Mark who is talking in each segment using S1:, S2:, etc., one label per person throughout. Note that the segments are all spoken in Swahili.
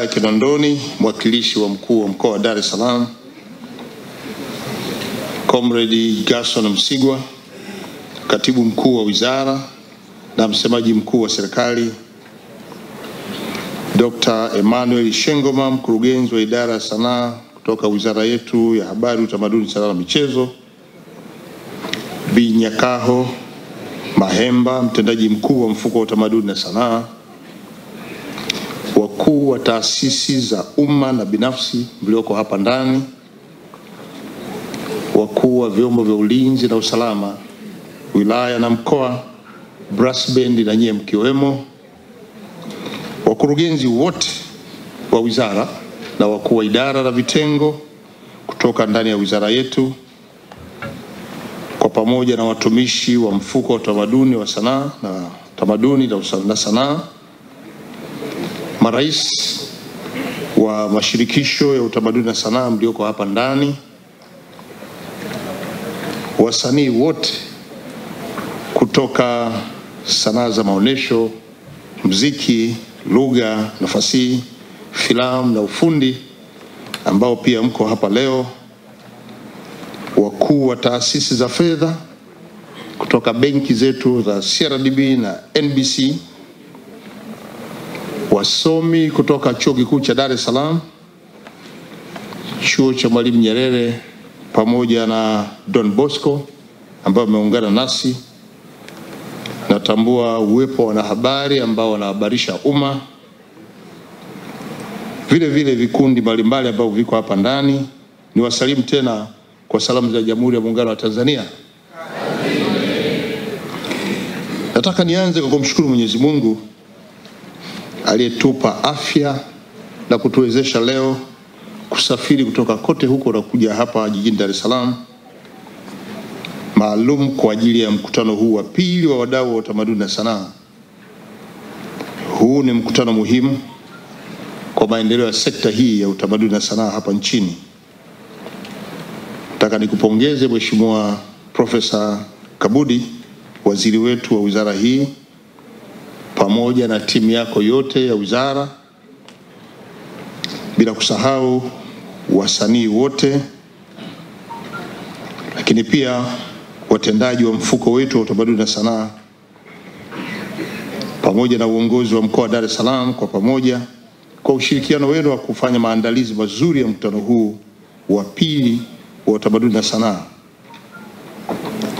S1: Kinondoni, mwakilishi wa mkuu wa mkoa wa Dar es Salaam Comrade Gerson Msigwa, katibu mkuu wa wizara na msemaji mkuu wa serikali Dr. Emmanuel Shengoma, mkurugenzi wa idara ya sanaa kutoka wizara yetu ya habari, utamaduni, sanaa na michezo, Bi Nyakaho Mahemba, mtendaji mkuu wa mfuko wa utamaduni na sanaa, wakuu wa taasisi za umma na binafsi mlioko hapa ndani, wakuu wa vyombo vya ulinzi na usalama wilaya na mkoa, brass band na nyie mkiwemo, wakurugenzi wote wa wizara na wakuu wa idara na vitengo kutoka ndani ya wizara yetu, kwa pamoja na watumishi wa mfuko wa utamaduni wa sanaa na utamaduni na sanaa, marais wa mashirikisho ya utamaduni na sanaa mlioko hapa ndani, wasanii wote kutoka sanaa za maonesho, muziki, lugha na fasihi, filamu na ufundi ambao pia mko hapa leo, wakuu wa taasisi za fedha kutoka benki zetu za CRDB na NBC, wasomi kutoka Chuo Kikuu cha Dar es Salaam, Chuo cha Mwalimu Nyerere pamoja na Don Bosco ambao wameungana nasi. Natambua uwepo wa wanahabari ambao wanahabarisha umma, vile vile vikundi mbalimbali ambao viko hapa ndani. Ni wasalimu tena kwa salamu za Jamhuri ya Muungano wa Tanzania. Nataka nianze kwa kumshukuru Mwenyezi Mungu aliyetupa afya na kutuwezesha leo kusafiri kutoka kote huko na kuja hapa jijini Dar es Salaam maalum kwa ajili ya mkutano huu wa pili wa wadau wa utamaduni na sanaa. Huu ni mkutano muhimu kwa maendeleo ya sekta hii ya utamaduni na sanaa hapa nchini. Nataka nikupongeze Mheshimiwa Profesa Kabudi, waziri wetu wa wizara hii, pamoja na timu yako yote ya wizara, bila kusahau wasanii wote, lakini pia watendaji wa mfuko wetu wa utamaduni na sanaa, pamoja na uongozi wa mkoa wa Dar es Salaam, kwa pamoja kwa ushirikiano wenu wa kufanya maandalizi mazuri ya mkutano huu wa pili wa utamaduni na sanaa.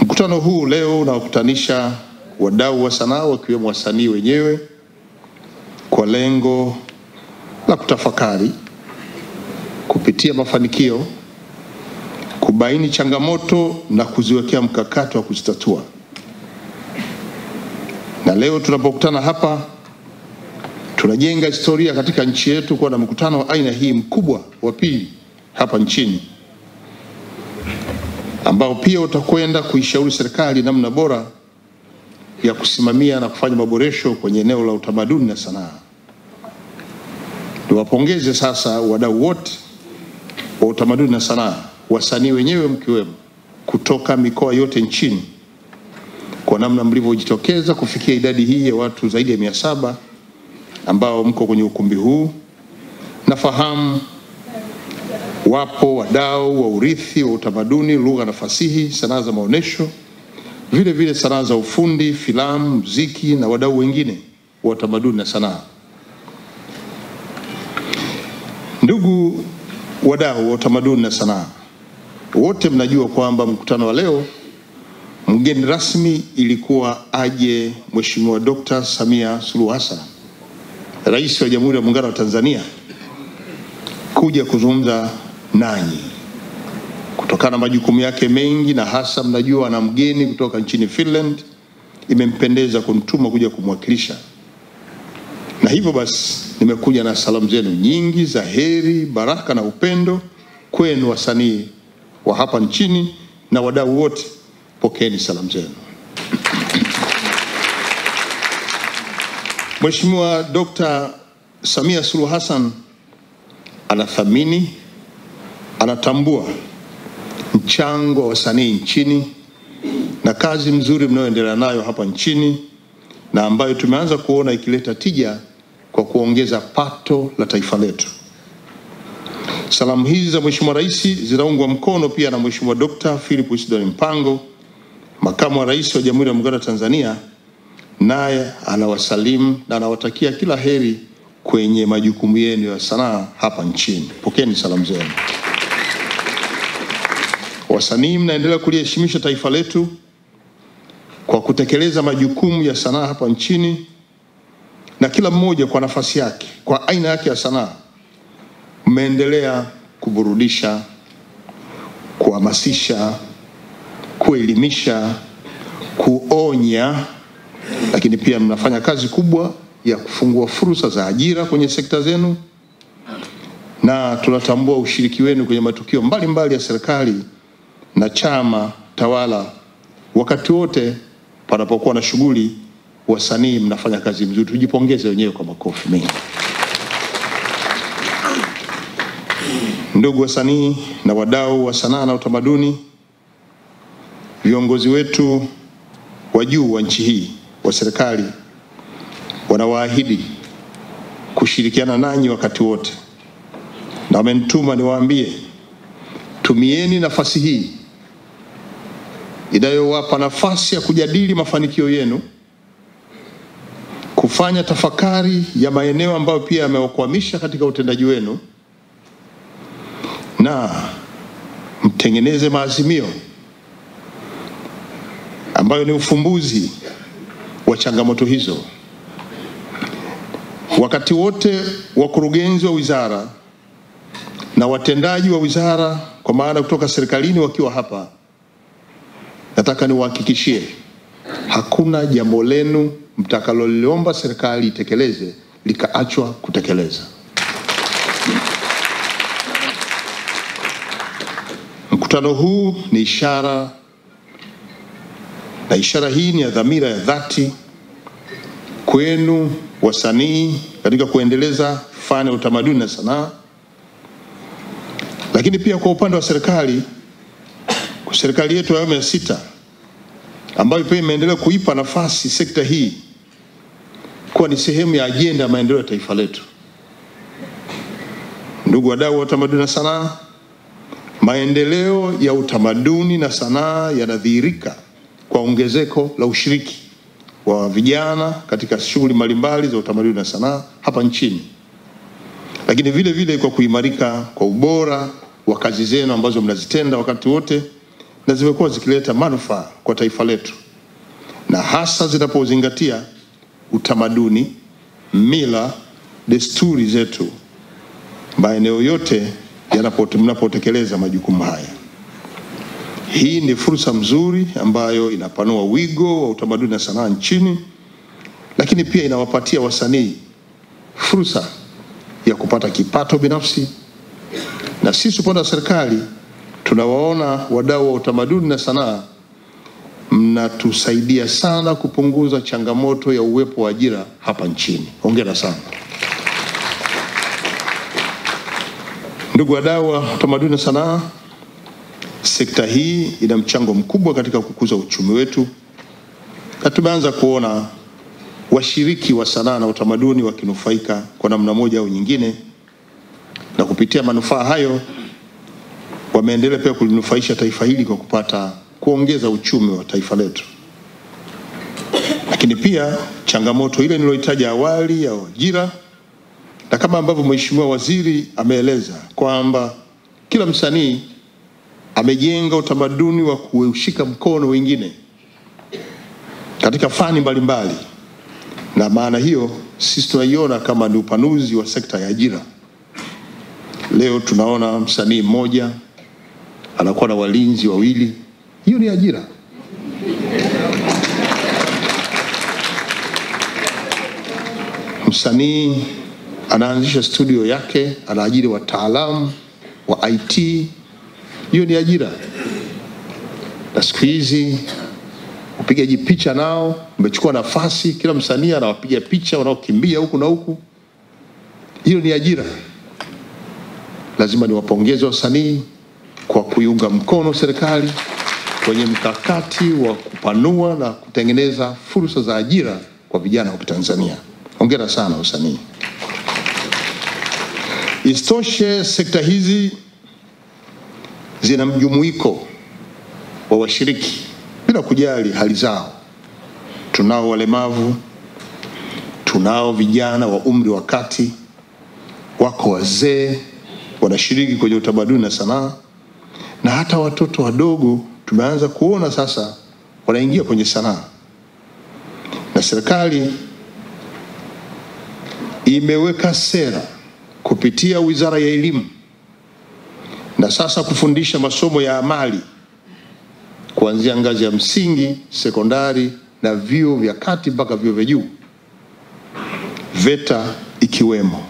S1: Mkutano huu leo unawakutanisha wadau wa sanaa wakiwemo wasanii wenyewe kwa lengo la kutafakari, kupitia mafanikio, kubaini changamoto na kuziwekea mkakati wa kuzitatua. Na leo tunapokutana hapa, tunajenga historia katika nchi yetu kuwa na mkutano wa aina hii mkubwa wa pili hapa nchini, ambao pia utakwenda kuishauri serikali namna bora ya kusimamia na kufanya maboresho kwenye eneo la utamaduni na sanaa. Niwapongeze sasa wadau wote wa utamaduni na sanaa, wasanii wenyewe mkiwemo, kutoka mikoa yote nchini kwa namna mlivyojitokeza kufikia idadi hii ya watu zaidi ya 700 ambao mko kwenye ukumbi huu. Nafahamu wapo wadau wa urithi wa utamaduni, lugha na fasihi, sanaa za maonesho, vile vile sanaa za ufundi, filamu, muziki na wadau wengine wa utamaduni na sanaa. Ndugu wadau wa utamaduni na sanaa, wote mnajua kwamba mkutano wa leo mgeni rasmi ilikuwa aje Mheshimiwa Dr. Samia Suluhu Hassan, Rais wa Jamhuri ya Muungano wa Tanzania, kuja kuzungumza nanyi kutokana na majukumu yake mengi, na hasa mnajua na mgeni kutoka nchini Finland, imempendeza kumtuma kuja kumwakilisha. Na hivyo basi nimekuja na salamu zenu nyingi za heri, baraka na upendo kwenu wasanii wa hapa nchini na wadau wote. Pokeeni salamu zenu. Mheshimiwa Dr. Samia Suluhu Hassan anathamini, anatambua mchango wa wasanii nchini na kazi mzuri mnayoendelea nayo hapa nchini, na ambayo tumeanza kuona ikileta tija kwa kuongeza pato la taifa letu. Salamu hizi za Mheshimiwa Rais zinaungwa mkono pia na Mheshimiwa Dr. Philip Isdor Mpango, Makamu wa Rais wa Jamhuri ya Muungano wa Tanzania, naye anawasalimu na anawatakia kila heri kwenye majukumu yenu ya sanaa hapa nchini. Pokeeni salamu zenu. Wasanii, mnaendelea kuliheshimisha taifa letu kwa kutekeleza majukumu ya sanaa hapa nchini, na kila mmoja kwa nafasi yake, kwa aina yake ya sanaa, mmeendelea kuburudisha, kuhamasisha, kuelimisha, kuonya, lakini pia mnafanya kazi kubwa ya kufungua fursa za ajira kwenye sekta zenu, na tunatambua ushiriki wenu kwenye matukio mbalimbali ya serikali na chama tawala. Wakati wote panapokuwa na shughuli, wasanii mnafanya kazi nzuri. Tujipongeze wenyewe kwa makofi mengi. Ndugu wasanii na wadau wa sanaa na utamaduni, viongozi wetu wa juu wa nchi hii wa serikali wanawaahidi kushirikiana nanyi wakati wote, na wamenituma niwaambie, tumieni nafasi hii inayowapa nafasi ya kujadili mafanikio yenu, kufanya tafakari ya maeneo ambayo pia yamewakwamisha katika utendaji wenu, na mtengeneze maazimio ambayo ni ufumbuzi wa changamoto hizo. Wakati wote wakurugenzi wa wizara na watendaji wa wizara, kwa maana kutoka serikalini, wakiwa hapa, nataka niwahakikishie hakuna jambo lenu mtakaloliomba serikali itekeleze likaachwa kutekeleza. Mkutano huu ni ishara, na ishara hii ni ya dhamira ya dhati kwenu wasanii katika kuendeleza fani ya utamaduni na sanaa, lakini pia kwa upande wa serikali yetu ya awamu ya 6 ambayo pia imeendelea kuipa nafasi sekta hii kuwa ni sehemu ya ajenda ya maendeleo ya taifa letu. Ndugu wadau wa utamaduni na sanaa, maendeleo ya utamaduni na sanaa yanadhihirika kwa ongezeko la ushiriki wa vijana katika shughuli mbalimbali za utamaduni na sanaa hapa nchini, lakini vile vile kwa kuimarika kwa ubora wa kazi zenu ambazo mnazitenda wakati wote, na zimekuwa zikileta manufaa kwa taifa letu, na hasa zinapozingatia utamaduni, mila, desturi zetu maeneo yote mnapotekeleza majukumu haya. Hii ni fursa mzuri ambayo inapanua wigo wa utamaduni na sanaa nchini, lakini pia inawapatia wasanii fursa ya kupata kipato binafsi. Na sisi upande wa serikali tunawaona wadau wa utamaduni na sanaa mnatusaidia sana kupunguza changamoto ya uwepo wa ajira hapa nchini. Hongera sana. Ndugu wadau wa utamaduni na sanaa, sekta hii ina mchango mkubwa katika kukuza uchumi wetu, na tumeanza kuona washiriki wa sanaa na utamaduni wakinufaika kwa namna moja au nyingine, na kupitia manufaa hayo wameendelea pia kulinufaisha taifa hili kwa kuongeza uchumi wa taifa letu. Lakini pia changamoto ile niloitaja awali ya ajira, na kama ambavyo Mheshimiwa Waziri ameeleza kwamba kila msanii amejenga utamaduni wa kushika mkono wengine katika fani mbalimbali, na maana hiyo sisi tunaiona kama ni upanuzi wa sekta ya ajira. Leo tunaona msanii mmoja anakuwa na walinzi wawili. Hiyo ni ajira. Msanii anaanzisha studio yake, anaajiri wataalamu wa IT. Hiyo ni ajira. Na siku hizi upigaji picha nao umechukua nafasi, kila msanii anawapiga picha wanaokimbia huku na huku. Hiyo ni ajira. Lazima niwapongeze wasanii kwa kuiunga mkono serikali kwenye mkakati wa kupanua na kutengeneza fursa za ajira kwa vijana wa Tanzania. Hongera sana wasanii. Isitoshe, sekta hizi zina mjumuiko wa washiriki bila kujali hali zao. Tunao walemavu, tunao vijana wa umri wa kati, wako wazee wanashiriki kwenye utamaduni na sanaa, na hata watoto wadogo tumeanza kuona sasa wanaingia kwenye sanaa. Na serikali imeweka sera kupitia Wizara ya Elimu na sasa kufundisha masomo ya amali kuanzia ngazi ya msingi, sekondari na vyuo vya kati mpaka vyuo vya juu, VETA ikiwemo.